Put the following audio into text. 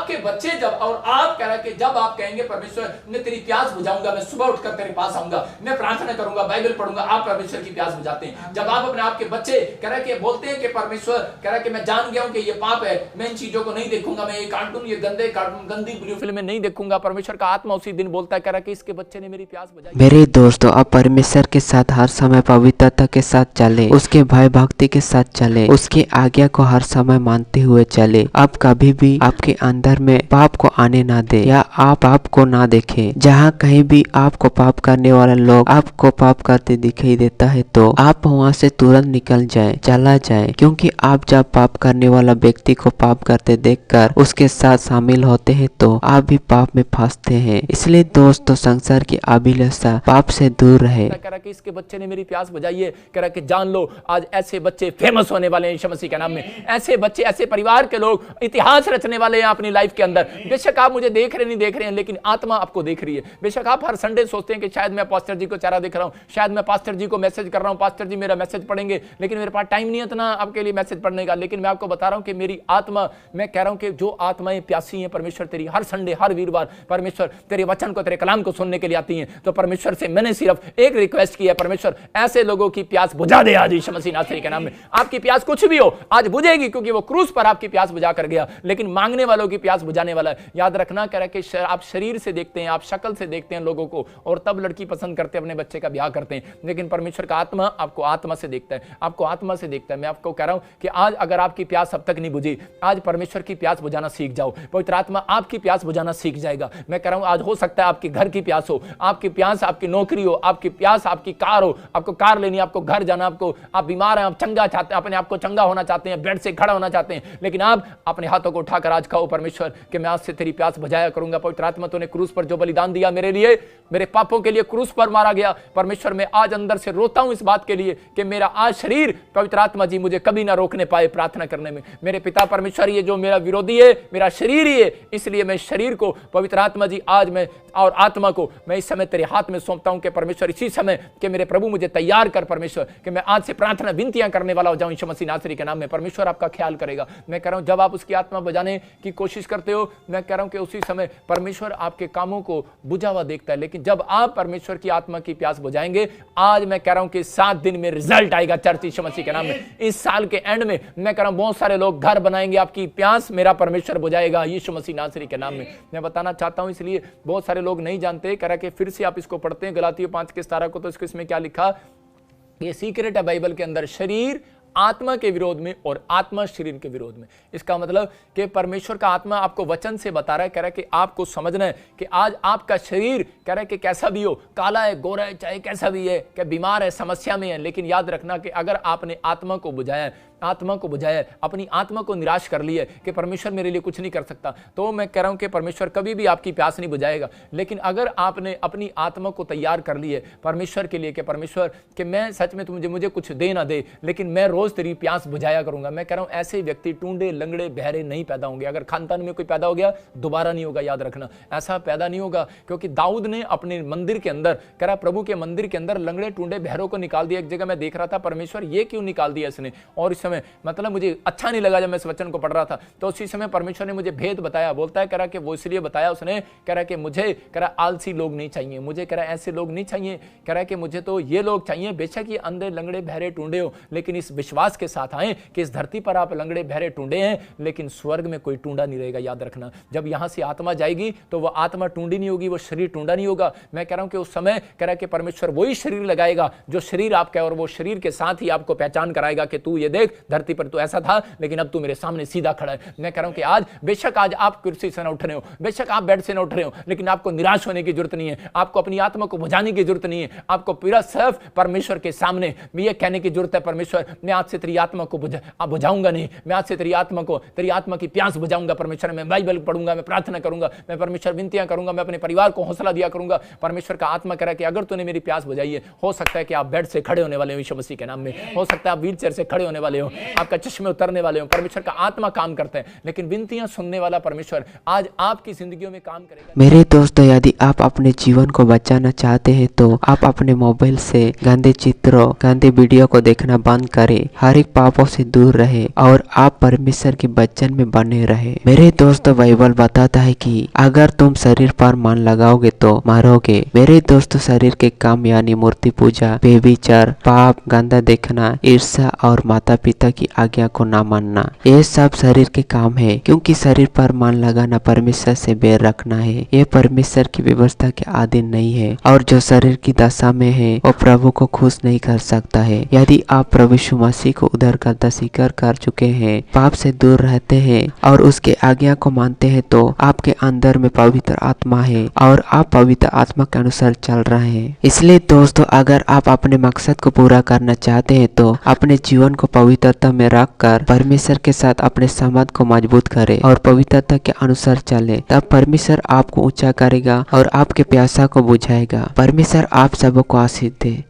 आपके बच्चे जब, और आप कह रहे कि जब आप कहेंगे परमेश्वर मैं तेरी प्यास बुझाऊंगा, मैं सुबह उठकर तेरे पास आऊंगा, मैं प्रार्थना करूंगा, बाइबल पढ़ूंगा, आप परमेश्वर की प्यास बुझाते हैं। जब आप अपने आपके बच्चे कह रहे कि बोलते हैं कि परमेश्वर कह रहा कि मैं जान गया हूं कि ये पाप है, मैं इन चीजों को नहीं देखूंगा, मैं ये कार्टून, ये गंदे कार्टून, गंदी बुरी फिल्में नहीं देखूंगा, परमेश्वर का आत्मा उसी दिन बोलता है, कह रहा कि इसके बच्चे ने मेरी प्यास बुझाई। मेरे दोस्तों, आप परमेश्वर के साथ हर समय पवित्रता के साथ चले, उसके भय भक्ति के साथ चले, उसकी आज्ञा को हर समय मानते हुए चले। आप कभी भी आपके अंदर में पाप को आने ना दे, या आप पाप को ना देखे। जहाँ कहीं भी आपको पाप करने वाला लोग आपको पाप करते दिखाई देता है तो आप वहाँ से तुरंत निकल जाए, चला जाए, क्योंकि आप जब पाप करने वाला व्यक्ति को पाप करते देखकर उसके साथ शामिल होते हैं तो आप भी पाप में फंसते हैं। इसलिए दोस्तों, संसार की अभिलाषा पाप से दूर रहे। कह रहा कि इसके बच्चे ने मेरी प्यास बुझाई है, कह रहा कि जान लो आज ऐसे बच्चे फेमस होने वाले हैं यीशु मसीह के नाम में। ऐसे बच्चे, ऐसे परिवार के लोग इतिहास रचने वाले हैं अपनी लाइफ के अंदर। बेशक आप मुझे देख रहे नहीं देख रहे हैं, लेकिन आत्मा आपको देख रही है। बेशक आप हर संडे सोचते हैं कि शायद मैं पास्टर जी को चेहरा दिख रहा हूं, शायद मैं पास्टर जी को मैसेज कर रहा हूं, पास्टर जी मेरा मैसेज पढ़ेंगे, लेकिन मेरे पास टाइम नहीं है इतना आपके लिए मैसेज पढ़ने का। लेकिन मैं आपको बता रहा हूं कि मेरी आत्मा, मैं कह रहा हूं कि जो आत्माएं प्यासी हैं परमेश्वर तेरी, हर संडे हर वीरवार परमेश्वर तेरे वचन को, तेरे कलाम को सुनने के लिए आती हैं। तो परमेश्वर से मैंने सिर्फ एक रिक्वेस्ट की है, परमेश्वर ऐसे लोगों की प्यास बुझा दे आज यीशु मसीह नासरी के नाम में। आपकी प्यास कुछ भी हो आज बुझेगी, क्योंकि वो क्रूस पर आपकी प्यास बुझा कर गया, लेकिन मांगने वालों की प्यास बुझाने वाला है। याद रखना, कह रहा कि आप शरीर से देखते हैं, आप शक्ल से देखते हैं लोगों को, और तब लड़की पसंद करते हैं, अपने बच्चे का ब्याह करते हैं, लेकिन परमेश्वर का आत्मा आपको आत्मा से देखता है, आपको आत्मा से देखता है। मैं आपको कह रहा हूं कि आज अगर आपकी प्यास अब तक नहीं बुझी, आज परमेश्वर की प्यास बुझाना सीख जाओ, पवित्र आत्मा आपकी प्यास बुझाना सीख जाएगा। मैं कह रहा हूं आज हो सकता है आपके घर की प्यास हो, आपकी प्यास आपकी नौकरी हो, आपकी प्यास आपकी कार हो, आपको कार लेनी, आपको घर जाना, आपको आप बीमार हैं, आप चंगा चाहते हैं, अपने आप को चंगा होना चाहते हैं, बेड से खड़ा होना चाहते हैं, लेकिन आप अपने हाथों को उठाकर आज कहो परमेश्वर कि मैं आज से तेरी प्यास बुझाया करूंगा। पवित्र आत्मा तूने क्रूस पर जो बलिदान दिया मेरे लिए, मेरे पापों के लिए क्रूस पर मारा गया, परमेश्वर मैं आज अंदर से रोता हूं इस बात के लिए कि मेरा आज शरीर, पवित्र आत्मा जी मुझे कभी ना रोकने पाए प्रार्थना करने में। मेरे पिता परमेश्वर ये जो मेरा विरोधी है, मेरा शरीर ही है, इसलिए मैं शरीर को पवित्र आत्मा जी आज मैं, और आत्मा को मैं इस समय तेरे हाथ में सौंपता हूं कि परमेश्वर इसी समय कि मेरे प्रभु मुझे तैयार कर परमेश्वर, कि मैं आज से प्रार्थना विनतियां करने वाला हो जाऊं यीशु मसीह नासरी के नाम में। परमेश्वर आपका ख्याल करेगा। मैं कह रहा हूं जब आप उसकी आत्मा बजाने की कोशिश करते हो, मैं कह रहा हूं कि उसी समय परमेश्वर आपके कामों को बुझा हुआ देखता है, लेकिन जब आप परमेश्वर की आत्मा की प्यास बुझाएंगे, आज मैं कह रहा हूं कि 7 दिन में रिजल्ट आएगा चर्च यीशु मसीह के नाम में। इस साल के एंड में मैं कह रहा हूं बहुत सारे लोग घर बनाएंगे, आपकी प्यास मेरा परमेश्वर बुझाएगा यीशु मसीह नासरी के नाम में। मैं बताना चाहता हूं, इसलिए बहुत सारे लोग नहीं जानते, कह रहा कि फिर से आप इसको पढ़ते हैं गलातियों 5:17 को, तो इसको इसमें क्या लिखा, ये सीक्रेट है बाइबल के अंदर, शरीर आत्मा के विरोध में और आत्मा शरीर के विरोध में। इसका मतलब कि परमेश्वर का आत्मा आपको वचन से बता रहा है, कह रहा है कि आपको समझना है कि आज आपका शरीर कह रहा है कि कैसा भी हो, काला है, गोरा है, चाहे कैसा भी है, कि बीमार है, समस्या में है, लेकिन याद रखना कि अगर आपने आत्मा को बुझाया, आत्मा को बुझाया, अपनी आत्मा को निराश कर लिया कि परमेश्वर मेरे लिए कुछ नहीं कर सकता, तो मैं कह रहा हूं कि परमेश्वर कभी भी आपकी प्यास नहीं बुझाएगा। लेकिन अगर आपने अपनी आत्मा को तैयार कर लिया परमेश्वर के लिए कि परमेश्वर कि मैं सच में तुम मुझे कुछ दे ना दे, लेकिन मैं रोज तेरी प्यास बुझाया करूंगा। मैं कह रहा हूं ऐसे व्यक्ति टूंडे, लंगड़े, बहरे नहीं पैदा होंगे। अगर खानदान में कोई पैदा हो गया दोबारा नहीं होगा, याद रखना, ऐसा पैदा नहीं होगा। क्योंकि दाऊद ने अपने मंदिर के अंदर, कह रहा प्रभु के मंदिर के अंदर लंगड़े, टूंडे, बहरों को निकाल दिया। एक जगह मैं देख रहा था, परमेश्वर ये क्यों निकाल दिया इसने, और इस समय मतलब मुझे अच्छा नहीं लगा जब मैं इस वचन को पढ़ रहा था, तो उसी समय परमेश्वर ने मुझे भेद बताया। बोलता है, कह रहा कि वो इसलिए बताया उसने, कह रहा कि मुझे, कह रहा आलसी लोग नहीं चाहिए, मुझे कह रहा ऐसे लोग नहीं चाहिए, कह रहा कि मुझे तो ये लोग चाहिए, बेशक ये अंधे, लंगड़े, बहरे, टूंडे हो, लेकिन इस विश्वास के साथ आए कि इस धरती पर आप लंगड़े, बहरे, टूंडे हैं, लेकिन स्वर्ग में कोई टूंडा नहीं रहेगा। याद रखना, जब यहां से आत्मा जाएगी तो वो आत्मा टूंडी नहीं होगी, वो शरीर टूंडा नहीं होगा। मैं कह रहा हूं कि उस समय कह रहा कि परमेश्वर वही शरीर लगाएगा जो शरीर आपका, और वो शरीर के साथ ही आपको पहचान कराएगा कि तू ये देख, धरती पर तू ऐसा था, लेकिन अब तू मेरे सामने सीधा खड़ा है। मैं कह रहा हूं कि आज बेशक आज आप कुर्सी से न उठ रहे हो, बेशक आप बेड से न उठ रहे हो, लेकिन आपको निराश होने की जरूरत नहीं है, आपको अपनी आत्मा को बुझाने की जरूरत नहीं है। आपको पूरा सिर्फ परमेश्वर के सामने ये कहने की जरूरत है, परमेश्वर मैं आज से तेरी आत्मा को बुझाऊंगा नहीं, मैं आज से तेरी आत्मा को, तेरी आत्मा की प्यास बुझाऊंगा। परमेश्वर मैं बाइबल पढ़ूंगा, मैं प्रार्थना करूंगा, मैं परमेश्वर विनतियां करूंगा, मैं अपने परिवार को हौसला दिया करूंगा। परमेश्वर का आत्मा कह रहा है कि अगर तूने मेरी प्यास बुझाई है, हो सकता है कि आप बेड से खड़े होने वाले हो यीशु मसीह के नाम में, हो सकता है आप व्हीलचेयर से खड़े होने वाले हो, हों, आपका चश्मे उतरने वाले हों, परमेश्वर का आत्मा काम करते हैं, लेकिन विनतियां सुनने वाला परमेश्वर आज आपकी जिंदगियों में काम करेगा। मेरे दोस्तों, यदि आप अपने जीवन को बचाना चाहते हैं तो आप अपने मोबाइल से गंदे चित्रों, गंदे वीडियो को देखना बंद करें, हर एक पापों से दूर रहे और आप परमेश्वर के वचन में बने रहे। मेरे दोस्तों, बाइबल बताता है कि अगर तुम शरीर पर मन लगाओगे तो मरोगे। मेरे दोस्तों, शरीर के काम यानी मूर्ति पूजा, बेविचार, पाप, गंदा देखना, ईर्ष्या और माता पिता की आज्ञा को न मानना, ये सब शरीर के काम है, क्योंकि शरीर पर मन लगाना परमेश्वर से बैर रखना है। ये परमेश्वर की व्यवस्था के अधीन नहीं है और जो शरीर की दशा में है वो प्रभु को खुश नहीं कर सकता है। यदि आप प्रभु यीशु मसीह को उद्धारकर्ता स्वीकार कर चुके हैं, पाप से दूर रहते हैं और उसके आज्ञा को मानते हैं, तो आपके अंदर में पवित्र आत्मा है और आप पवित्र आत्मा के अनुसार चल रहे हैं। इसलिए दोस्तों, अगर आप अपने मकसद को पूरा करना चाहते हैं तो अपने जीवन को पवित्रता में रखकर परमेश्वर के साथ अपने संबंध को मजबूत करें और पवित्रता के अनुसार चले। तब परमेश्वर आपको ऊंचा करेगा और आपके प्यासा को बुझाएगा। परमेश्वर आप सबको आशीष दे।